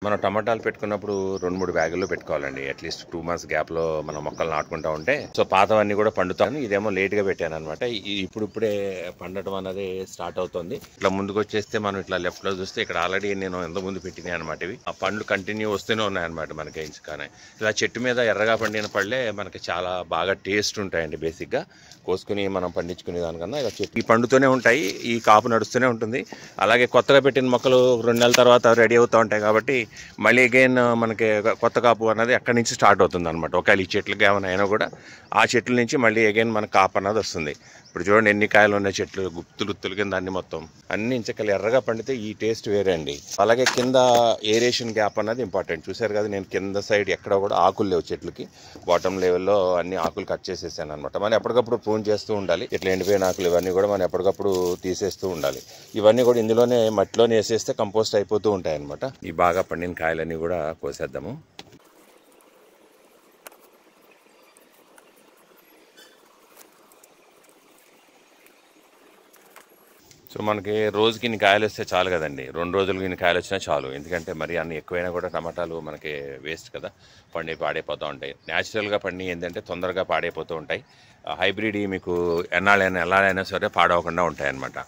మనం టమాటాలు పెట్టుకున్నప్పుడు 2-3 బ్యాగుల్లో పెట్టుకోవాలండి. అట్లీస్ట్ 2 మంత్స్ గ్యాప్లో మనం మొక్కలు నాటుకుంటా ఉంటే సో పాతవన్నీ కూడా పండుతాను. ఇదేమో లేట్గా పెట్టాను అనమాట. ఇప్పుడిప్పుడే పండటం అనేది స్టార్ట్ అవుతుంది. ఇట్లా ముందుకు వచ్చేస్తే మనం ఇట్లా లెఫ్ట్లో చూస్తే ఇక్కడ ఆల్రెడీ నేను ఎంత ముందు పెట్టినాయి అనమాట. ఇవి ఆ పండ్లు కంటిన్యూ వస్తూనే ఉన్నాయన్నమాట మనకి ఎంచుకానే. ఇలా చెట్టు మీద ఎర్రగా పండిన పళ్ళే మనకి చాలా బాగా టేస్ట్ ఉంటాయండి. బేసిక్గా కోసుకుని మనం పండించుకునే దానికన్నా ఇలా చెట్టు ఈ పండుతూనే ఉంటాయి, ఈ కాపు నడుస్తూనే ఉంటుంది. అలాగే కొత్తగా పెట్టిన మొక్కలు 2 నెలల తర్వాత రెడీ అవుతూ ఉంటాయి కాబట్టి మళ్ళీ అగైన్ మనకి కొత్త కాపు అన్నది అక్కడి నుంచి స్టార్ట్ అవుతుంది అనమాట. ఒకవేళ ఈ చెట్లకి ఏమైనా అయినా కూడా ఆ చెట్ల నుంచి మళ్ళీ అగైన్ మనకు కాపు అన్నది వస్తుంది. ఇప్పుడు చూడండి ఎన్ని కాయలు ఉన్నాయి చెట్లు, గుత్తులు కింద అన్ని మొత్తం అన్ని ఇంచకలు ఎర్రగా పండితే ఈ టేస్ట్ వేరే అండి. అలాగే కింద ఏరేషన్ గ్యాప్ అన్నది ఇంపార్టెంట్. చూసారు కదా, నేను కింద సైడ్ ఎక్కడ కూడా ఆకులు లేవు చెట్లకి. బాటమ్ లెవెల్లో అన్ని ఆకులు కట్ చేసేసాను అనమాట. మనం ఎప్పటికప్పుడు ప్రూన్ చేస్తూ ఉండాలి. ఇట్లా ఎండిపోయిన ఆకులు ఇవన్నీ కూడా మనం ఎప్పటికప్పుడు తీసేస్తూ ఉండాలి. ఇవన్నీ కూడా ఇందులోనే మట్టిలోనే వేసేస్తే కంపోస్ట్ అయిపోతూ ఉంటాయి అనమాట. ఈ బాగా పండిన కాయలన్నీ కూడా కోసేద్దాము. సో మనకి రోజుకి ఇన్ని కాయలు వస్తే చాలు కదండి. 2 రోజులకి ఇన్ని కాయలు వచ్చినా చాలు. ఎందుకంటే మరి అన్ని ఎక్కువైనా కూడా టమాటాలు మనకి వేస్ట్ కదా, పాడైపోతూ ఉంటాయి. న్యాచురల్గా పండి ఏంటంటే తొందరగా పాడైపోతూ ఉంటాయి. హైబ్రిడ్ మీకు ఎన్నాళ్ళైనా సరే పాడవకుండా ఉంటాయి అన్నమాట.